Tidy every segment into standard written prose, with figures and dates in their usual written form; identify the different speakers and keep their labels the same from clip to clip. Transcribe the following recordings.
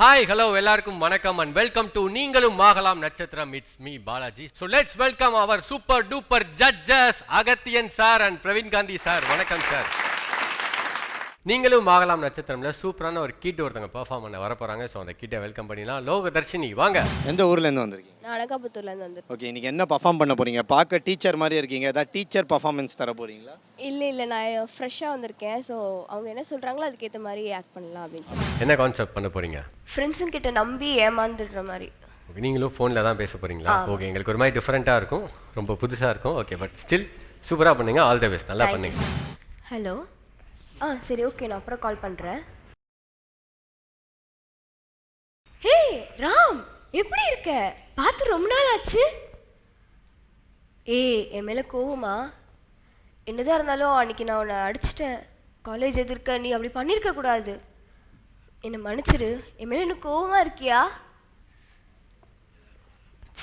Speaker 1: Hi hello எல்லாருக்கும் வணக்கம் and welcome to நீங்களும் ஆகலாம் நட்சத்திரம். It's me Balaji. So let's welcome our super duper judges Agathiyan sir and Praveen Gandhi sir. வணக்கம் சார். நீங்களும் ஆகலாம் நட்சத்திரம்ல சூப்பரான ஒரு கிட் ஒருத்தங்க பெர்ஃபார்ம் பண்ண வர போறாங்க. ஸோ அந்த கிட்டை வெல்கம் பண்ணிடலாம். லோகதர்ஷினி வாங்க.
Speaker 2: எந்த ஊர்லேருந்து வந்திருக்கீங்க?
Speaker 3: நான் அனகாபுத்தூர்லேருந்து வந்திருக்கேன்.
Speaker 2: ஓகே, இன்னைக்கு என்ன பர்ஃபார்ம் பண்ண போறீங்க? பார்க்க டீச்சர் மாதிரி இருக்கீங்க. ஏதாவது டீச்சர் பர்ஃபார்மன்ஸ் தர போறீங்களா?
Speaker 3: இல்லை நான் ஃப்ரெஷ்ஷாக வந்திருக்கேன். ஸோ அவங்க என்ன சொல்கிறாங்களோ அதுக்கேற்ற மாதிரி ஆக்ட் பண்ணலாம் அப்படின்னு சொல்லி.
Speaker 1: என்ன கான்செப்ட் பண்ண போறீங்க?
Speaker 3: ஃப்ரெண்ட்ஸுங்க கிட்ட நம்பி ஏமாந்துடுற மாதிரி.
Speaker 1: ஓகே, நீங்களும் ஃபோனில் தான் பேச போறீங்களா? ஓகே, எங்களுக்கு ஒரு மாதிரி டிஃப்ரெண்ட்டாக இருக்கும், ரொம்ப புதுசாக இருக்கும். ஓகே, பட் ஸ்டில் சூப்பராக பண்ணுங்க. All the best. நல்லா பண்ணுங்க.
Speaker 3: ஹலோ. சரி ஓகே, நான் அப்புறம் கால் பண்ணுறேன். ஹே ராம், எப்படி இருக்க? பார்த்து ரொம்ப நாள் ஆச்சு. என் மேலே கோவமா? என்னதான் இருந்தாலும் அன்றைக்கி நான் உன்னை அடிச்சிட்டேன். காலேஜ் எதிர்க்க நீ அப்படி பண்ணியிருக்க கூடாது. என்னை மன்னிச்சிரு. என் மேலே இன்னும் கோவமாக இருக்கியா?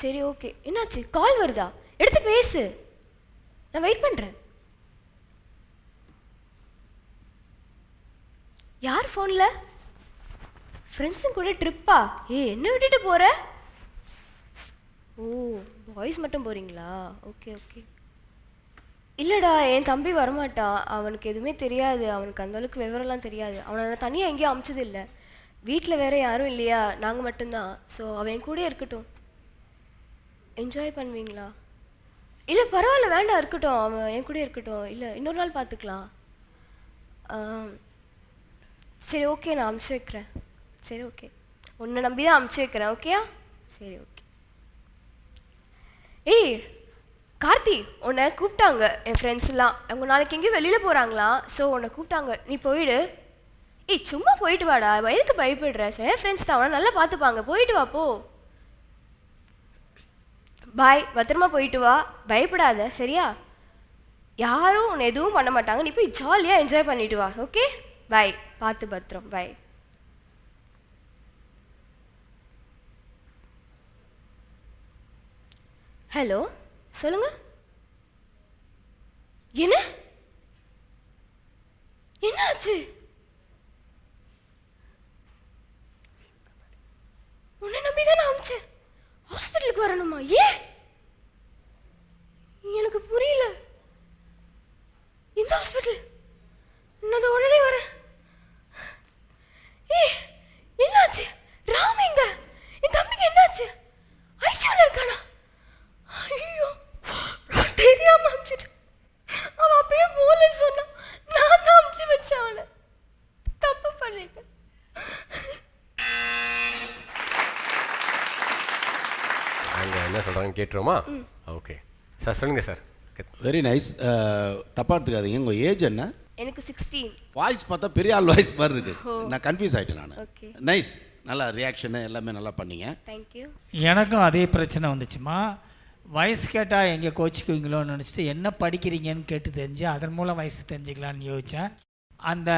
Speaker 3: சரி ஓகே. என்னாச்சு? கால் வருதா? எடுத்து பேசு, நான் வெயிட் பண்ணுறேன். யார் ஃபோனில்? ஃப்ரெண்ட்ஸுங்க கூட ட்ரிப்பா? என்ன விட்டுட்டு போகிற? ஓ, பாய்ஸ் மட்டும் போகிறீங்களா? Okay okay. இல்லைடா, என் தம்பி வரமாட்டான். அவனுக்கு எதுவுமே தெரியாது. அவனுக்கு அந்தளவுக்கு விவரம்லாம் தெரியாது. அவனை நான் தனியாக எங்கேயும் அமிச்சது இல்லை. வீட்டில் வேறு யாரும் இல்லையா, நாங்கள் மட்டும்தான். ஸோ அவன் என் கூட இருக்கட்டும். என்ஜாய் பண்ணுவீங்களா? இல்லை பரவாயில்ல, வேண்டாம், இருக்கட்டும். அவன் என் கூட இருக்கட்டும். இல்லை இன்னொரு நாள் பார்த்துக்கலாம். சரி ஓகே, நான் அமுச்சு வைக்கிறேன். சரி ஓகே, உன்னை நம்பி தான் அமுச்சு வைக்கிறேன். ஓகேயா? சரி ஓகே. கார்த்தி, உன்னை கூப்பிட்டாங்க என் ஃப்ரெண்ட்ஸ்லாம். அவங்க நாளைக்கு எங்கேயும் வெளியில் போகிறாங்களா? ஸோ உன்னை கூப்பிட்டாங்க, நீ போயிடு. சும்மா போயிட்டு வாடா, எதுக்கு பயப்படுற? என் ஃப்ரெண்ட்ஸ் தான், அவனை நல்லா பார்த்துப்பாங்க. போயிட்டு வா போ. பாய், பத்திரமா போயிட்டு வா, பயப்படாத சரியா? யாரும் உன்னை எதுவும் பண்ண மாட்டாங்க. நீ போய் ஜாலியாக என்ஜாய் பண்ணிட்டு வா. ஓகே பாய், பார்த்து பத்திரம். பாய். ஹலோ, சொல்லுங்க. என்னாச்சு? உன்னை நம்பி தான் நான் அமிச்சேன். ஹாஸ்பிட்டலுக்கு வரணுமா? எனக்கு புரியல. இந்த ஹாஸ்பிட்டல்? நான் உடனே வரேன். என்னாச்சு? ராம் எங்க? என் தம்பிக்கு என்னாச்சு? ஐசியூல இருக்கானா? ஐயோ, நான் தெரியாம அமிச்சிட்டேன். அவன் அப்பயே போலன்னு சொன்னான். நான் தான் அமிச்சு வச்சேன். அவனை தப்பு பண்ணிட்டேன்.
Speaker 1: அங்கே என்ன சொல்கிறாங்கன்னு கேட்டுருமா? ஓகே சார், சொல்லுங்க சார்.
Speaker 4: Very nice. தப்பாக எடுத்துக்காதீங்க. உங்கள் ஏஜ் என்ன?
Speaker 3: எனக்கு 16.
Speaker 4: வாய்ஸ் பார்த்தா பெரிய ஆள் வாய்ஸ் மாதிரி இருக்குது. நான் கன்ஃபியூஸ் ஆகிட்டேன் நான்.
Speaker 3: Okay,
Speaker 4: nice. நல்லா ரியாக்ஷனு எல்லாமே நல்லா பண்ணீங்க.
Speaker 3: தேங்க்யூ.
Speaker 5: எனக்கும் அதே பிரச்சனை வந்துச்சுமா. வயசு கேட்டால் எங்கே கோச்சிக்குவீங்களோன்னு நினச்சிட்டு என்ன படிக்கிறீங்கன்னு கேட்டு தெரிஞ்சு அதன் மூலம் வயசு தெரிஞ்சுக்கலான்னு யோசித்தேன். அந்த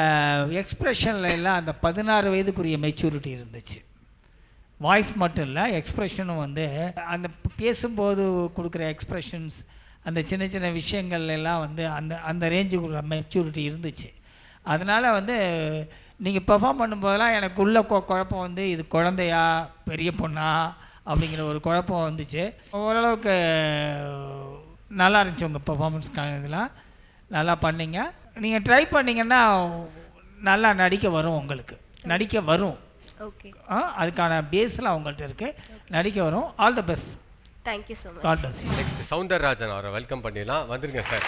Speaker 5: எக்ஸ்ப்ரெஷனில் எல்லாம் அந்த 16 வயதுக்குரிய மெச்சூரிட்டி இருந்துச்சு. வாய்ஸ் மட்டும் இல்லை, எக்ஸ்ப்ரெஷனும் வந்து அந்த பேசும்போது கொடுக்குற எக்ஸ்ப்ரெஷன்ஸ், அந்த சின்ன சின்ன விஷயங்கள் எல்லாம் வந்து அந்த அந்த ரேஞ்சுக்குள்ள மெச்சூரிட்டி இருந்துச்சு. அதனால் வந்து நீங்கள் பெர்ஃபார்ம் பண்ணும்போதெல்லாம் எனக்கு உள்ள குழப்பம் வந்து இது குழந்தையா பெரிய பொண்ணா அப்படிங்கிற ஒரு குழப்பம் வந்துச்சு. ஓரளவுக்கு நல்லா இருந்துச்சு உங்கள் பெர்ஃபார்மன்ஸ்க்கான இதெல்லாம். நல்லா பண்ணிங்க. நீங்கள் ட்ரை பண்ணிங்கன்னா நல்லா நடிக்க வரும். உங்களுக்கு நடிக்க வரும்.
Speaker 3: ஓகே,
Speaker 5: அதுக்கான பேஸ்லாம் உங்கள்கிட்ட இருக்குது. நடிக்க வரும். All the best.
Speaker 3: Thank you so much.
Speaker 5: God bless you.
Speaker 1: Next Soundararajan அவரை வெல்கம் பண்ணிடலாம். வந்துருங்க சார்.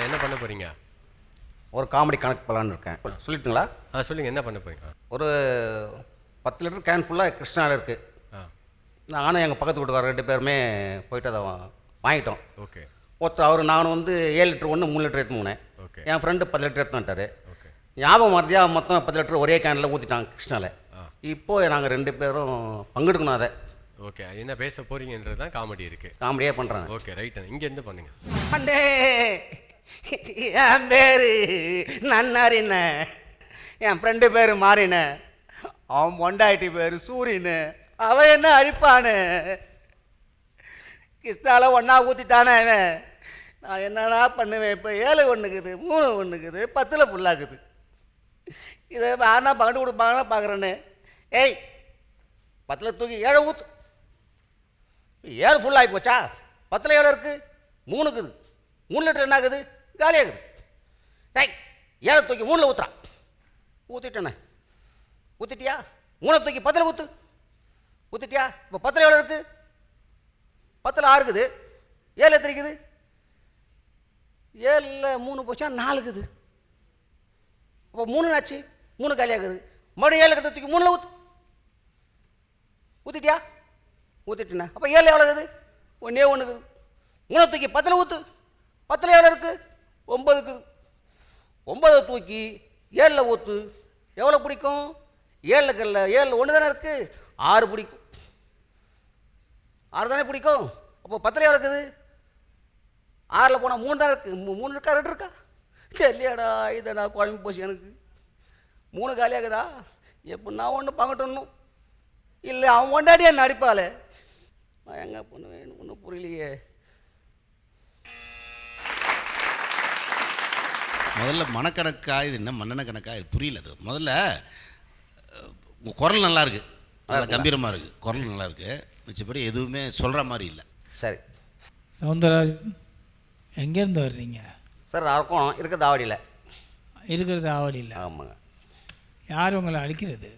Speaker 1: என்ன பண்ண போறீங்க?
Speaker 6: ஒரு காமெடி கணக்கு பண்ணலான்னு இருக்கேன். சொல்லிட்டுங்களா?
Speaker 1: சொல்லுங்கள், என்ன பண்ண போறீங்க?
Speaker 6: ஒரு 10 லிட்டர் கேன் ஃபுல்லாக கிருஷ்ணாவில் இருக்குது. நானும் எங்கள் பக்கத்து வீட்டுக்காரர் 2 பேருமே போயிட்டு அதை வாங்கிட்டோம்.
Speaker 1: ஓகே.
Speaker 6: ஒருத்தர் அவர் நானும் வந்து 7 லிட்டர் 1 3 லிட்டர் எடுத்து போனேன்.
Speaker 1: ஓகே.
Speaker 6: என் ஃப்ரெண்டு 10 லிட்டர் எடுத்து வந்துட்டார்.
Speaker 1: ஓகே.
Speaker 6: ஞாபகம் மறதியா மொத்தம் 10 லிட்டர் ஒரே கேனில் ஊற்றிட்டாங்க கிருஷ்ணாவில். இப்போது நாங்கள் 2 பேரும் பங்கெடுக்கணும் அதை.
Speaker 1: ஓகே, என்ன பேச போறீங்கன்றது தான் காமெடி இருக்குது.
Speaker 6: காமெடியாக பண்ணுறாங்க.
Speaker 1: Okay, right. இங்கேருந்து பண்ணுங்க.
Speaker 6: அண்டே, என் பேர் நன்னாரின்ன, என் ஃப்ரெண்டு பேர் மாறின, அவன் பொண்டாட்டி பேர் சூரியனு, அவன் என்ன அழிப்பானு, கிறிஸ்தால ஒன்றா ஊற்றிட்டானே அவன். நான் என்னன்னா பண்ணுவேன்? இப்போ 7 ஒன்றுக்குது, 3 ஒன்றுக்குது, 10 ஃபுல்லாகுது. இதை வேணா பங்கிட்டு கொடுப்பாங்களா பார்க்குறேன்னு ஏய் 10ல் தூக்கி 7 ஊற்று. 7 ஃபுல்லாகி போச்சா? 10ல் எவ்வளோ இருக்குது? 3 இருக்குது. 3 லிட்டர் என்ன ஆகுது? காலியாகுது. ஏய் 7 தூக்கி 3ல் ஊற்றுறான். ஊற்றிட்டேண்ணே. ஊற்றிட்டியா? 3 தூக்கி 10ல் ஊற்று. ஊற்றிட்டியா? இப்போ 10ல் எவ்வளோ இருக்குது? 10ல் 6 இருக்குது. 7 எத்தனை இருக்குது? 7ல் 3 போச்சா 4 இருக்குது. அப்போ 3 ஆச்சு. 3 காலியாகுது. மறுபடியும் 7 கற்று தூக்கி 3ல் ஊற்று. ஊற்றிட்டியா? ஊற்றிட்டேண்ணே. அப்போ 7 எவ்வளோ இருக்குது? 1 இருக்குது. 3 தூக்கி 10ல் ஊற்று. 10ல் எவ்வளோ இருக்குது? 9 இருக்குது. 9 தூக்கி 7ல் ஊற்று. எவ்வளோ பிடிக்கும்? 7ல் 1 தானே இருக்குது. 6 பிடிக்கும். 6 தானே பிடிக்கும். அப்போ 10ல் எவ்வளோ இருக்குது? 6ல் போனால் 3 தான் இருக்குது. 3 இருக்கா 2 இருக்கா? தெரியலையாடா, இதை நான் குழம்பு போச்சு எனக்கு. 3 காலியாகுதா? எப்படின்னா ஒன்று பங்கட்டணும். இல்லை அவன் கொண்டாடி என்ன அடிப்பாளே. நான் எங்கே பண்ணுவேன்? எனக்கு ஒன்றும் புரியலையே.
Speaker 4: முதல்ல மனக்கணக்கா இது என்ன மன்னன கணக்கா இது புரியல. அது முதல்ல உங்கள் குரல் நல்லா இருக்கு, நல்லா கம்பீரமாக இருக்குது, குரல் நல்லா இருக்கு. மிச்சப்படி எதுவுமே சொல்கிற மாதிரி இல்லை.
Speaker 6: சரி
Speaker 5: சவுந்தரராஜன் எங்கேருந்து வர்றீங்க?
Speaker 6: சார் இருக்கும் இருக்குது ஆவடியில்.
Speaker 5: இருக்கிறது ஆவடியில்.
Speaker 6: ஆமாங்க.
Speaker 5: யார் உங்களை அடிக்கிறது?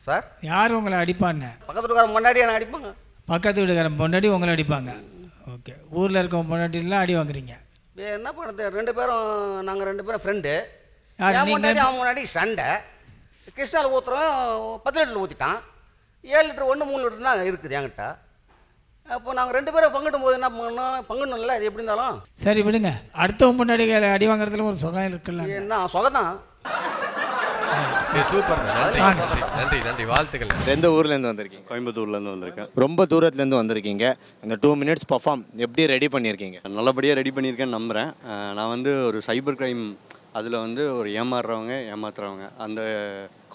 Speaker 6: சார்
Speaker 5: யார் உங்களை அடிப்பான்னு?
Speaker 6: பக்கத்து வீட்டுக்காரன் முன்னாடி என்ன அடிப்பாங்க.
Speaker 5: பக்கத்து வீட்டுக்காரன் பொண்டாட்டி உங்களை அடிப்பாங்க. ஓகே. ஊரில் இருக்க பொண்டாட்டிலாம் அடி வாங்குறீங்க.
Speaker 6: என்ன பண்ணுறது? 2 பேரும் நாங்கள் 2 பேரும் ஃப்ரெண்டு.
Speaker 5: யார்
Speaker 6: என்
Speaker 5: நீங்க?
Speaker 6: முன்னாடி அவன் முன்னாடி சண்டை. கிருஷ்ணாவில் ஊற்றுறோம். 10 லிட்டர் ஊற்றிட்டான். 7 லிட்டர் 1 3 லிட்டர் தான் இருக்குது என்கிட்ட. அப்போ நாங்கள் 2 பேரும் பங்கிடும் போது என்ன பண்ணணும்? பங்கிடணும்ல, அது எப்படி இருந்தாலும்.
Speaker 5: சரி விடுங்க. அடுத்தவங்க முன்னாடி அடி வாங்குறதுல ஒரு சுகம் இருக்குல்ல.
Speaker 6: என்ன சொகதான்.
Speaker 1: சரி, சூப்பர். நன்றி நன்றி நன்றி நன்றி. வாழ்த்துக்கள்.
Speaker 2: எந்த ஊர்லேருந்து வந்திருக்கீங்க?
Speaker 7: கோயம்புத்தூர்லேருந்து வந்திருக்கேன்.
Speaker 2: ரொம்ப தூரத்துலேருந்து வந்திருக்கீங்க. அந்த 2 மினிட்ஸ் பர்ஃபார்ம் எப்படி ரெடி பண்ணியிருக்கீங்க?
Speaker 7: நல்லபடியாக ரெடி பண்ணியிருக்கேன்னு நம்புகிறேன். நான் வந்து ஒரு சைபர் கிரைம், அதில் வந்து ஒரு ஏமாறுறவங்க ஏமாத்துறவங்க அந்த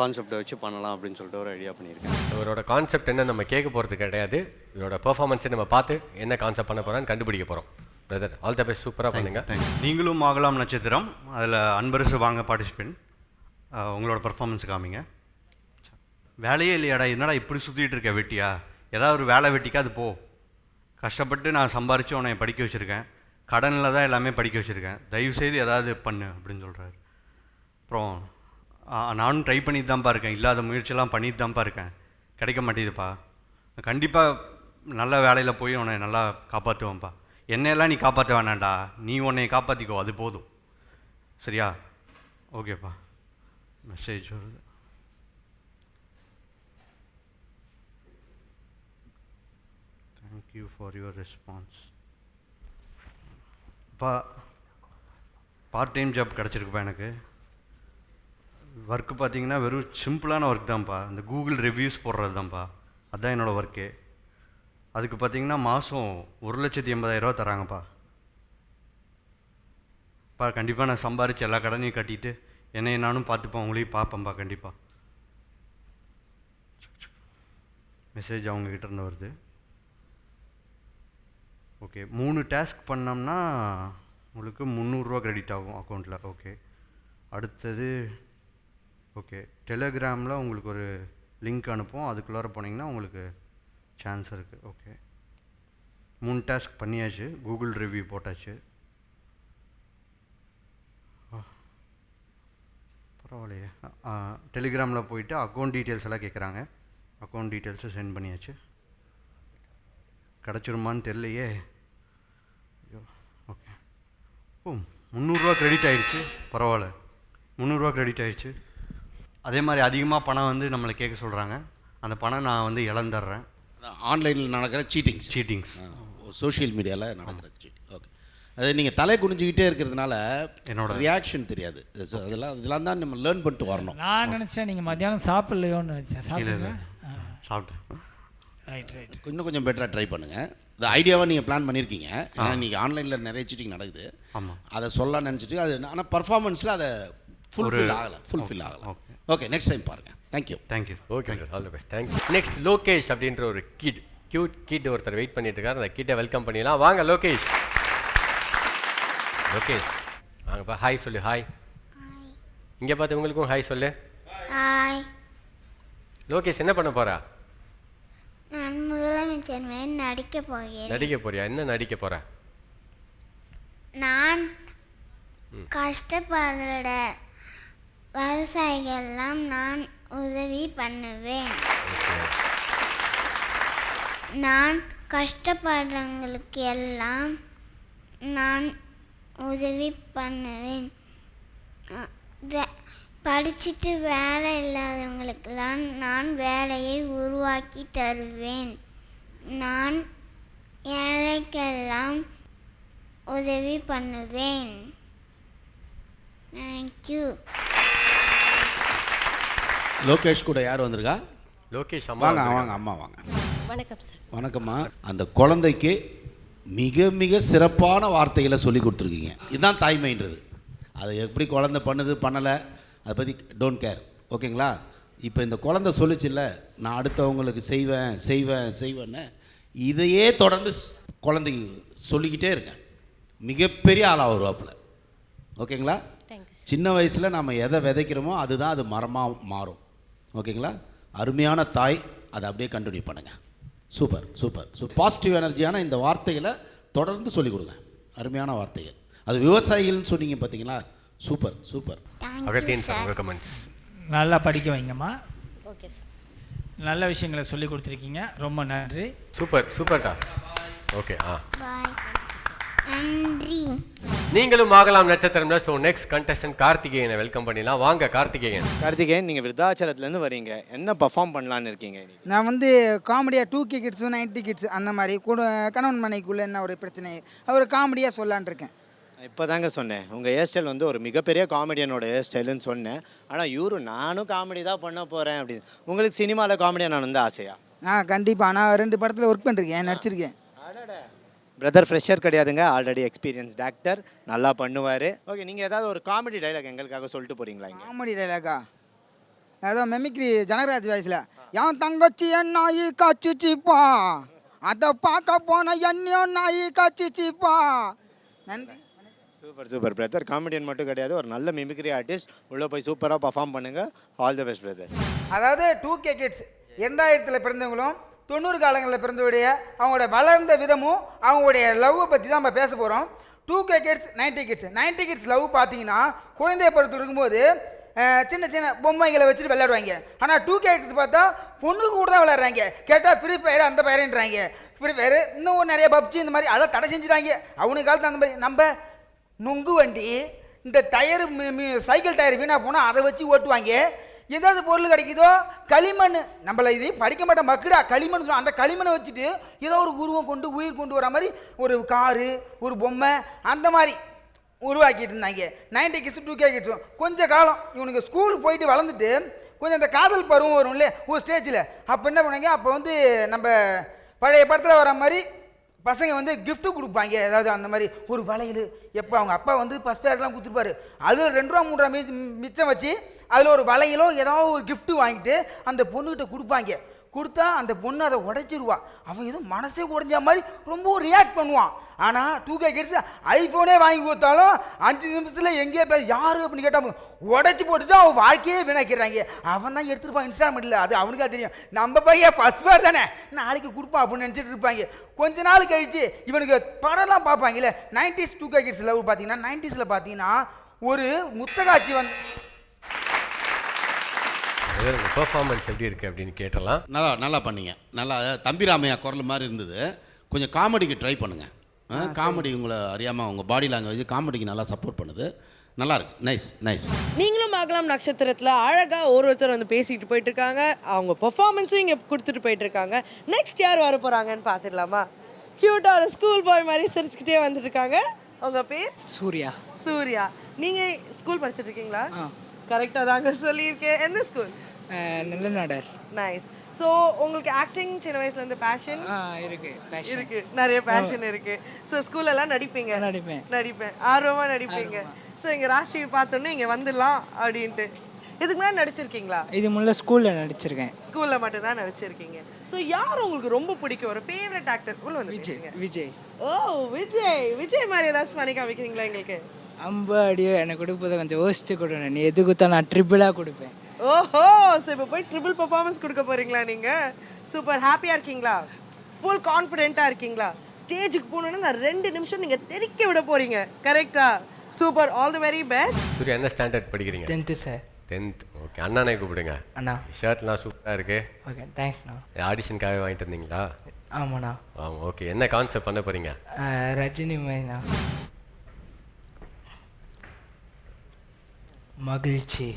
Speaker 7: கான்செப்டை வச்சு பண்ணலாம் அப்படின்னு சொல்லிட்டு ஒரு ஐடியா பண்ணியிருக்கேன்.
Speaker 1: இவரோட கான்செப்ட் என்ன நம்ம கேட்க போகிறது கிடையாது. இவரோட பெர்ஃபார்மன்ஸை நம்ம பார்த்து என்ன கான்செப்ட் பண்ண போகிறான்னு கண்டுபிடிக்க போகிறோம். Brother, all the best. சூப்பராக பண்ணுங்க.
Speaker 7: நீங்களும் ஆகலாம் நட்சத்திரம், அதில் அன்பரசு வாங்க பார்ட்டிசிபென்ட். உங்களோட பர்ஃபார்மன்ஸ் காமிங்க. வேலையே இல்லையாடா, என்னடா இப்படி சுற்றிட்டு இருக்க வெட்டியா? ஏதாவது ஒரு வேலை வெட்டிக்கா அது போ. கஷ்டப்பட்டு நான் சம்பாரித்து உன்னை படிக்க வச்சுருக்கேன். கடனில் தான் எல்லாமே படிக்க வச்சுருக்கேன். தயவுசெய்து ஏதாவது பண்ணு அப்படின்னு சொல்கிறாரு. அப்புறம் நானும் ட்ரை பண்ணிட்டு தான்ப்பா இருக்கேன். இல்லாத முயற்சியெல்லாம் பண்ணிட்டு தான்ப்பா இருக்கேன். கிடைக்க மாட்டேதுப்பா. கண்டிப்பாக நல்ல வேலையில் போய் உன்னை நல்லா காப்பாற்றுவேன்ப்பா. என்னையெல்லாம் நீ காப்பாற்ற வேணாண்டா, நீ உன்னை காப்பாற்றிக்கோ, அது போதும். சரியா? ஓகேப்பா. மெசேஜ் வருது. Thank you for your response. Part time job கிடச்சிருக்குப்பா எனக்கு. ஒர்க்கு பார்த்தீங்கன்னா வெறும் சிம்பிளான ஒர்க் தான்ப்பா. இந்த கூகுள் ரிவ்யூஸ் போடுறது தான்ப்பா. அதுதான் என்னோடய ஒர்க்கு. அதுக்கு பார்த்தீங்கன்னா மாதம் 1,80,000 தராங்கப்பா. கண்டிப்பாக நான் சம்பாரித்து எல்லா கடனையும் கட்டிட்டு என்னையை நானும் பார்த்துப்பேன், உங்களையும் பார்ப்பேன்ப்பா கண்டிப்பாக. மெசேஜ் அவங்கக்கிட்ட இருந்து வருது. ஓகே, 3 டாஸ்க் பண்ணோம்னா உங்களுக்கு 300 ரூபா கிரெடிட் ஆகும் அக்கௌண்ட்டில். ஓகே, அடுத்தது ஓகே டெலிகிராமில் உங்களுக்கு ஒரு லிங்க் அனுப்புவோம். அதுக்குள்ளார போனீங்கன்னா உங்களுக்கு சான்ஸ் இருக்குது. ஓகே, 3 டாஸ்க் பண்ணியாச்சு. கூகுள் ரிவ்யூ போட்டாச்சு. பரவாயில்லையே. டெலிகிராமில் போயிட்டு அக்கௌண்ட் டீட்டெயில்ஸ் எல்லாம் கேட்குறாங்க. அக்கௌண்ட் டீட்டெயில்ஸும் சென்ட் பண்ணியாச்சு. கிடச்சிருமான்னு தெரியலையே. ஐயோ, ஓகே. ஓ, 300 ரூபா கிரெடிட் ஆகிடுச்சு. பரவாயில்ல, 300 ரூபா கிரெடிட் ஆகிடுச்சு. அதே மாதிரி அதிகமாக பணம் வந்து நம்மளை கேட்க சொல்கிறாங்க. அந்த பணம் நான் வந்து இழந்துடுறேன்.
Speaker 4: ஆன்லைனில் நடக்கிற சீட்டிங்ஸ், சோஷியல் மீடியாவில் நடக்கிற சீட்டிங். ஓகே, அது நீங்கள் தலை குனிஞ்சிக்கிட்டே இருக்கிறதுனால என்னோட ரியாக்ஷன் தெரியாது. ஸோ இதெல்லாம் தான் நம்ம லேர்ன் பண்ணிட்டு வரணும்.
Speaker 5: நான் நினச்சேன் நீங்கள் மத்தியானம் சாப்பிட்லையோன்னு நினச்சேன். சாப்பிட்டேன். ரைட்.
Speaker 4: இன்னும் கொஞ்சம் பெட்டராக ட்ரை பண்ணுங்கள். இந்த ஐடியாவை நீங்கள் பிளான் பண்ணியிருக்கீங்க. ஏன்னா நீங்கள் ஆன்லைனில் நிறைய சீட்டிங் நடக்குது.
Speaker 7: ஆமாம்,
Speaker 4: அதை சொல்லலாம்னு நினச்சிட்டு அது ஆனால் பர்ஃபார்மன்ஸில் அதை ஃபுல்ஃபில் ஆகலை. ஓகே, நெக்ஸ்ட் டைம் பாருங்கள். Thank you.
Speaker 1: Okay, all the best. Thank you. Next Lokesh அப்படின்ற ஒரு கியூட் கிட் ஒருத்தர் வெயிட் பண்ணிட்டு இருக்காரு. அந்த கிட்டை வெல்கம் பண்ணிடலாம். வாங்க லோகேஷ். லோகேஷ் வாங்கப்பா. ஹாய் சொல்லு. ஹாய். இங்கே பார்த்து உங்களுக்கும் ஹாய் சொல்லு.
Speaker 8: ஹாய்.
Speaker 1: லோகேஷ் என்ன பண்ண போறா?
Speaker 8: நான் முதலமைச்சர் மேல் நடிக்க போகிறேன்.
Speaker 1: நடிக்க போறியா? என்ன நடிக்க போற?
Speaker 8: நான் கஷ்டப்படுற விவசாயிகள்லாம் நான் உதவி பண்ணுவேன். நான் கஷ்டப்படுறவங்களுக்கு எல்லாம் நான் உதவி பண்ணுவேன். படிச்சுட்டு வேலை இல்லாதவங்களுக்கெல்லாம் நான் வேலையை உருவாக்கி தருவேன். நான் ஏழைக்கெல்லாம் உதவி பண்ணுவேன். தேங்க்யூ.
Speaker 4: லோகேஷ் கூட யார் வந்திருக்கா?
Speaker 1: லோகேஷ்
Speaker 4: வாங்க
Speaker 1: அம்மா.
Speaker 4: வாங்க அம்மா வாங்க.
Speaker 3: வணக்கம் சார்.
Speaker 4: வணக்கம்மா. அந்த குழந்தைக்கு மிக மிக சிறப்பான வார்த்தைகளை சொல்லி கொடுத்துருக்கீங்க. இதுதான் தாய்மைன்றது. அதை எப்படி குழந்தை பண்ணுது பண்ணலை அதை பற்றி டோன்ட் கேர், ஓகேங்களா? இப்போ இந்த குழந்தை சொல்லிச்சில்ல, நான் அடுத்தவங்களுக்கு செய்வேன் செய்வேன் செய்வேன்னு, இதையே தொடர்ந்து குழந்தைக்கு சொல்லிக்கிட்டே இருக்கேன். மிகப்பெரிய ஆளாக வருவாப்பில், ஓகேங்களா? சின்ன வயசில் நம்ம எதை விதைக்கிறோமோ அதுதான் அது மரமாக மாறும், ஓகேங்களா? அருமையான தாய், அதை அப்படியே கண்டினியூ பண்ணுங்கள். Super super. ஸோ பாசிட்டிவ் எனர்ஜியான இந்த வார்த்தைகளை தொடர்ந்து சொல்லிக் கொடுங்க. அருமையான வார்த்தைகள். அது விவசாயிகள்னு சொன்னீங்க பார்த்தீங்களா? Super super.
Speaker 1: அகத்தியன் சார் உங்கள் கமெண்ட்ஸ்.
Speaker 5: நல்லா படிக்க வைங்கம்மா.
Speaker 3: Okay sir.
Speaker 5: நல்ல விஷயங்களை சொல்லி கொடுத்துருக்கீங்க, ரொம்ப நன்றி.
Speaker 1: சூப்பர் சூப்பர்டா. ஓகே.
Speaker 8: பாய். நன்றி.
Speaker 1: நீங்களும் ஆகலாம் நட்சத்திரம்ல. ஸோ நெக்ஸ்ட் கண்டஸ்டன்ட் கார்த்திகேயனை வெல்கம் பண்ணிடலாம். வாங்க கார்த்திகேயன்.
Speaker 2: கார்த்திகேயன், நீங்கள் விருத்தாச்சலத்துலேருந்து வரீங்க, என்ன பர்ஃபார்ம் பண்ணலான்னு இருக்கீங்க?
Speaker 9: நான் வந்து காமெடியாக 2K கிட்ஸும் 90 கிட்ஸ் அந்த மாதிரி கூட கணவன் மனைக்குள்ளே என்ன ஒரு பிரச்சனை அவர் காமெடியாக சொல்லான் இருக்கேன்.
Speaker 2: இப்போ தாங்க சொன்னேன், உங்கள் ஹேர் ஸ்டைல் வந்து ஒரு மிகப்பெரிய காமெடியனோட ஹேர் ஸ்டைலுன்னு சொன்னேன். ஆனால் நானும் காமெடி தான் பண்ண போகிறேன் அப்படின்னு. உங்களுக்கு சினிமாவில் காமெடியாக நான் வந்து ஆசையா?
Speaker 9: கண்டிப்பாக நான் 2 படத்தில் ஒர்க் பண்ணிருக்கேன், நடிச்சிருக்கேன்.
Speaker 2: பிரதர் ஃப்ரெஷர் கிடையாதுங்க, ஆல்ரெடி எக்ஸ்பீரியன்ஸ்ட் ஆக்டர், நல்லா பண்ணுவார். ஓகே, நீங்கள் ஏதாவது ஒரு காமெடி டைலாக் எங்களுக்காக சொல்லிட்டு போகிறீங்களா?
Speaker 9: காமெடி டைலாக்கா? ஏதோ மெமிக்ரி ஜனகராஜ் வாய்ஸில், என் தங்கச்சி என் நாயி காய்ச்சிச்சிப்பா, அதை பார்க்க போன என்னையும் நாயி காய்ச்சிச்சிப்பா. நன்றி.
Speaker 2: Super super brother. காமெடியன் மட்டும் கிடையாது, ஒரு நல்ல மிமிக்ரி ஆர்டிஸ்ட். உள்ளே போய் சூப்பராக பர்ஃபார்ம் பண்ணுங்கள். All the best brother.
Speaker 9: அதாவது 2K கிட்ஸ் 2000 பிறந்தவங்களும் 90 காலங்களில் பிறந்தவுடைய அவங்களோட வளர்ந்த விதமும் அவங்களுடைய லவ்வை பற்றி தான் நம்ம பேச போகிறோம். 2K kids 90 kids 90 kids love பார்த்தீங்கன்னா குழந்தை பருவத்தில் இருக்கும்போது சின்ன சின்ன பொம்மைகளை வச்சுட்டு விளையாடுவாங்க. ஆனால் 2K கிட்ஸ் பார்த்தா பொண்ணுக்கு கூட தான் விளையாடுறாங்க. கேட்டால் ஃப்ரீ ஃபயர் அந்த ஃபயர்ன்றாங்க. ஃப்ரீ ஃபயர் இன்னும் நிறைய பப்ஜி இந்த மாதிரி அதை தடை செஞ்சுட்டாங்க. அவனுக்கு காலத்து அந்த மாதிரி நம்ம நொங்கு வண்டி இந்த டயரு சைக்கிள் டயர் வீணாக போனால் அதை வச்சு ஓட்டுவாங்க. ஏதாவது பொருள் கிடைக்குதோ களிமண், நம்மளை இது படிக்க மாட்டோம் மக்குடா களிமண், அந்த களிமண்ணை வச்சுட்டு ஏதோ ஒரு உருவம் கொண்டு உயிர் கொண்டு வர மாதிரி ஒரு காரு ஒரு பொம்மை அந்த மாதிரி உருவாக்கிட்டு இருந்தாங்க. 90 கிட்ஸ் 2K கிட்ஸும் கொஞ்ச காலம் இவனுக்கு ஸ்கூல் போயிட்டு வளர்ந்துட்டு கொஞ்சம் இந்த காதல் பருவம் வரும் இல்லையா ஒரு ஸ்டேஜில், அப்போ என்ன பண்ணுவாங்க, அப்போ வந்து நம்ம பழைய படத்தில் வர மாதிரி பசங்க வந்து கிஃப்ட்டு கொடுப்பாங்க. ஏதாவது அந்த மாதிரி ஒரு வளையல், எப்போ அவங்க அப்பா வந்து ஃபஸ்ட் பேர்லாம் கொடுத்துருப்பாரு, அதில் 2 ரூபா 3 ரூபா மிச்சம் வச்சு அதில் ஒரு வளையலோ ஏதாவது ஒரு கிஃப்ட்டு வாங்கிட்டு அந்த பொண்ணுக்கிட்ட கொடுப்பாங்க. கொடுத்தா அந்த பொண்ணு அதை உடைச்சிருவா. அவன் எதுவும் மனசே உடைஞ்ச மாதிரி ரொம்ப ரியாக்ட் பண்ணுவான். ஆனால் 2K கிட்ஸ் ஐஃபோனே வாங்கி கொடுத்தாலும் 5 நிமிஷத்தில் எங்கேயே யாரு அப்படின்னு கேட்டால் உடைச்சி போட்டுட்டு அவன் வாழ்க்கையே வீணாக்கிறாங்க. அவன் தான் எடுத்துருப்பான் இன்ஸ்டால்மெண்ட்டில், அது அவனுக்கா தெரியும். நம்ம பையன் ஃபஸ்ட் பேர் தானே நாளைக்கு கொடுப்பான் அப்படின்னு நினச்சிட்டு இருப்பாங்க. கொஞ்ச நாள் கழிச்சு இவனுக்கு படம்லாம் பார்ப்பாங்கல்ல. 90s 2K கிட்ஸ் லவ் பார்த்தீங்கன்னா 90s பார்த்தீங்கன்னா ஒரு முத்தகாட்சி வந்து
Speaker 1: பெர்ஃபார்மன்ஸ் எப்படி இருக்குது அப்படின்னு கேட்டலாம்.
Speaker 4: நல்லா பண்ணீங்க. நல்லா தம்பிராமையா குரல் மாதிரி இருந்தது. கொஞ்சம் காமெடிக்கு ட்ரை பண்ணுங்கள். காமெடி உங்களை அறியாமல் உங்கள் பாடி லாங்குவேஜ் காமெடிக்கு நல்லா சப்போர்ட் பண்ணுது. நல்லா இருக்கு. Nice nice.
Speaker 10: நீங்களும் ஆகலாம் நட்சத்திரத்தில் அழகாக ஒருத்தர் வந்து பேசிட்டு போயிட்டு இருக்காங்க. அவங்க பெர்ஃபார்மன்ஸும் இங்கே கொடுத்துட்டு போயிட்டு இருக்காங்க. நெக்ஸ்ட் யார் வர போகிறாங்கன்னு பார்த்துடலாமா? க்யூட்டாக ஒரு ஸ்கூல் பாய் மாதிரி சிரிச்சுக்கிட்டே வந்துட்டு இருக்காங்க. உங்கள் பேர்?
Speaker 9: சூர்யா.
Speaker 10: சூர்யா. நீங்கள் ஸ்கூல் படிச்சுட்டு இருக்கீங்களா? கரெக்டாக தாங்க சொல்லியிருக்கேன். எந்த ஸ்கூல்?
Speaker 9: நல்ல நாடர்.
Speaker 10: நைஸ். ஸோ உங்களுக்கு ஆக்டிங் சின்ன வயசுலேருந்து பேஷன்
Speaker 9: இருக்கு,
Speaker 10: நிறைய பேஷன் இருக்கு. ஸோ ஸ்கூலெல்லாம் நடிப்பீங்க? நடிப்பேன், ஆர்வமாக நடிப்பீங்க. ஸோ இங்கே ராஷ்டிரியை பார்த்தோன்னே இங்கே வந்துடலாம் அப்படின்ட்டு. இதுக்கு முன்னாடி நடிச்சிருக்கீங்களா?
Speaker 9: இது முன்னே ஸ்கூலில் நடிச்சிருக்கேன்.
Speaker 10: ஸ்கூலில் மட்டும்தான் நடிச்சிருக்கீங்க. ஸோ யார் உங்களுக்கு ரொம்ப பிடிக்கும் ஒரு ஃபேவரட் ஆக்டர்? உள்ள வந்து
Speaker 9: விஜய்.
Speaker 10: ஓ விஜய். விஜய் மாதிரி ஏதாச்சும் பண்ணி காமிக்கிறீங்களா எங்களுக்கு?
Speaker 9: அம்பாடியோ எனக்கு கொடுப்பதை கொஞ்சம் யோசிச்சு கொடுங்க. நீ எது கொடுத்தா நான் ட்ரிபிளாக கொடுப்பேன்.
Speaker 10: ஓஹோ, ஸோ இப்போ போய் ட்ரிபிள் பெர்ஃபார்மன்ஸ் கொடுக்க போறீங்களா நீங்கள்? சூப்பர். ஹாப்பியாக இருக்கீங்களா? ஃபுல் கான்ஃபிடென்ட்டாக இருக்கீங்களா? ஸ்டேஜுக்கு போகணுன்னு நான் 2 நிமிஷம் நீங்கள் தெறிக்க விட போகிறீங்க, கரெக்டா? Super, all the very best.
Speaker 1: Surya என்ன ஸ்டாண்டர்ட் படிக்கிறீங்க?
Speaker 11: 10th sir.
Speaker 1: 10th. ஓகே, அண்ணானே கூப்பிடுங்க.
Speaker 11: அண்ணா.
Speaker 1: ஷர்ட்லாம் சூப்பராக இருக்கு.
Speaker 11: ஓகே, தேங்க்ஸ்ண்ணா.
Speaker 1: ஆடிஷனுக்காக வாங்கிட்டு வந்தீங்களா?
Speaker 11: ஆமாண்ணா.
Speaker 1: ஆமாம். ஓகே, என்ன கான்செப்ட் பண்ண போறீங்க?
Speaker 11: ரஜினி மாதிரிண்ணா. மகிழ்ச்சி.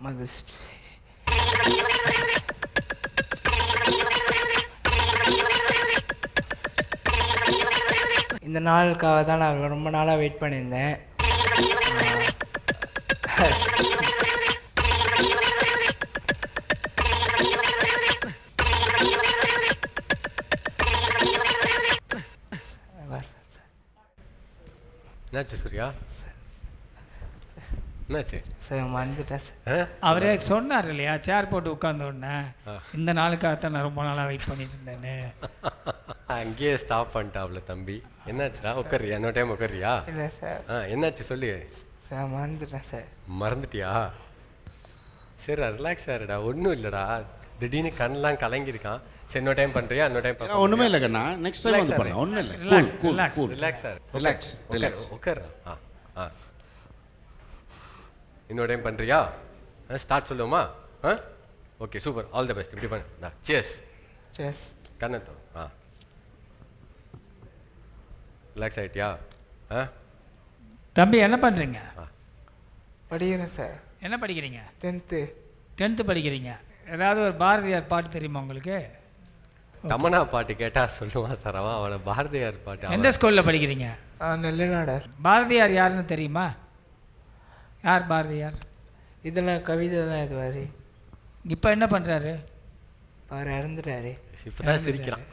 Speaker 11: மகிழ்ச்சி. இந்த நாளுக்காக தான் நான் ரொம்ப நாளாக வெயிட் பண்ணியிருந்தேன்.
Speaker 1: என்னாச்சு சூர்யா? என்னாச்சு?
Speaker 11: சார் மறந்துட்டேன் சார்.
Speaker 5: அவரே சொன்னார் இல்லையா, சேர் போட்டு உட்கார்ந்த உடனே இந்த நாளுக்காகத்தான் நான் ரொம்ப நாளாக வெயிட் பண்ணிட்டு இருந்தேன்னு.
Speaker 1: அங்கேயே ஸ்டாப் பண்ணிட்டாப்ல தம்பி. என்னாச்சுடா? உட்காரியா? இன்னொரு டைம் உட்காரியா?
Speaker 11: இல்லை சார்.
Speaker 1: என்னாச்சு சொல்லு.
Speaker 11: சார் மறந்துட்டேன் சார்.
Speaker 1: மறந்துட்டியா? சரி, ரிலாக்ஸ் ஆகிடுடா, ஒன்றும் இல்லைடா. திடீர்னு கண்ணெலாம் கலங்கியிருக்கான். சரி, இன்னொரு டைம் பண்ணுறியா? இன்னொரு டைம்
Speaker 4: ஒன்றுமே இல்லை கண்ணா, நெக்ஸ்ட் டைம் வந்து பண்ணலாம். ஒன்றும் இல்லை, cool cool cool.
Speaker 1: Relax sir.
Speaker 4: Relax relax.
Speaker 1: உட்கார். இன்னொரு டைம் பண்ணுறியா? ஸ்டார்ட் சொல்லுவோமா? Okay, super, all the best. இப்படி பண்ணு. சியர்ஸ்.
Speaker 11: சியர்ஸ்.
Speaker 1: கண்ணத்தோ. ரிலாக்ஸ் ஆகிட்டியா?
Speaker 5: தம்பி என்ன பண்ணுறீங்க?
Speaker 11: படிக்கிறேன் சார்.
Speaker 5: என்ன படிக்கிறீங்க?
Speaker 11: 10th
Speaker 5: படிக்கிறீங்க. ஏதாவது ஒரு பாரதியார் பாட்டு தெரியுமா உங்களுக்கு?
Speaker 1: தமனா பாட்டு கேட்டால் சொல்லுவான் சார் அவன். அவனை பாரதியார் பாட்டு.
Speaker 5: எந்த ஸ்கூலில் படிக்கிறீங்க?
Speaker 11: நெல்லநாடர்.
Speaker 5: பாரதியார் யாருன்னு தெரியுமா? யார் பாரதியார்?
Speaker 11: இதெல்லாம் கவிதை தான் இது மாதிரி.
Speaker 5: இப்போ என்ன பண்ணுறாரு?
Speaker 11: அவர் இறந்துட்டாரு.
Speaker 1: இப்போ தான் சிரிக்கிறான்.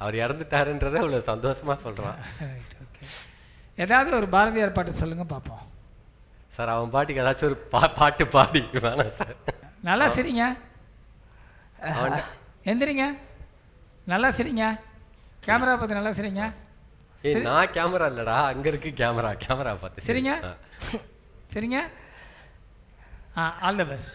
Speaker 1: அவர் இறந்துட்டாருன்றதை இவ்வளோ சந்தோஷமாக சொல்கிறான்.
Speaker 5: Right, okay. ஏதாவது ஒரு பாரதியார் பாட்டு சொல்லுங்கள் பார்ப்போம்.
Speaker 1: சார் அவன் பாட்டுக்கு ஏதாச்சும் ஒரு பாட்டு பாடி வேணாம் சார்.
Speaker 5: நல்லா சிரிங்க. எந்திரிங்க, நல்லா சிரிங்க. கேமரா பார்த்து நல்லா சிரிங்க.
Speaker 1: நான் கேமரா இல்லைடா, அங்கே இருக்கு கேமரா. கேமரா பார்த்து
Speaker 5: சரிங்க, சரிங்க. All the best.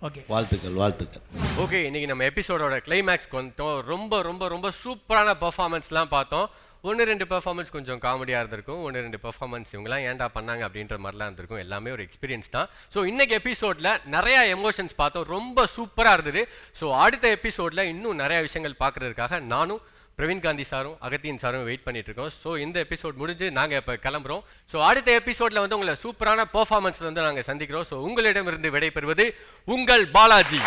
Speaker 5: ஓகே,
Speaker 4: வாழ்த்துக்கள் வாழ்த்துக்கள்.
Speaker 1: ஓகே, இன்னைக்கு நம்ம எபிசோடோட கிளைமேக்ஸ்க்கு வந்துட்டோம். ரொம்ப ரொம்ப ரொம்ப சூப்பரான பர்ஃபார்மன்ஸ்லாம் பார்த்தோம். 1-2 பெர்ஃபார்மன்ஸ் கொஞ்சம் காமெடியாக இருந்திருக்கும். 1-2 பெர்ஃபார்மன்ஸ் இவங்களாம் ஏன்டா பண்ணாங்க அப்படின்ற மாதிரிலாம் இருந்திருக்கும். எல்லாமே ஒரு எக்ஸ்பீரியன்ஸ் தான். ஸோ இன்னைக்கு எபிசோடில் நிறையா எமோஷன்ஸ் பார்த்தோம். ரொம்ப சூப்பராக இருந்தது. ஸோ அடுத்த எபிசோடில் இன்னும் நிறையா விஷயங்கள் பார்க்குறதுக்காக நானும் பிரவீன் காந்தி சாரும் அகத்தியன் சாரும் வெயிட் பண்ணிட்டு இருக்கோம். ஸோ இந்த எபிசோட் முடிஞ்சு நாங்கள் இப்போ கிளம்புறோம். ஸோ அடுத்த எபிசோடில் வந்து உங்களை சூப்பரான பெர்ஃபார்மன்ஸ் வந்து நாங்கள் சந்திக்கிறோம். ஸோ உங்களிடமிருந்து விடைபெறுவது உங்கள் பாலாஜி.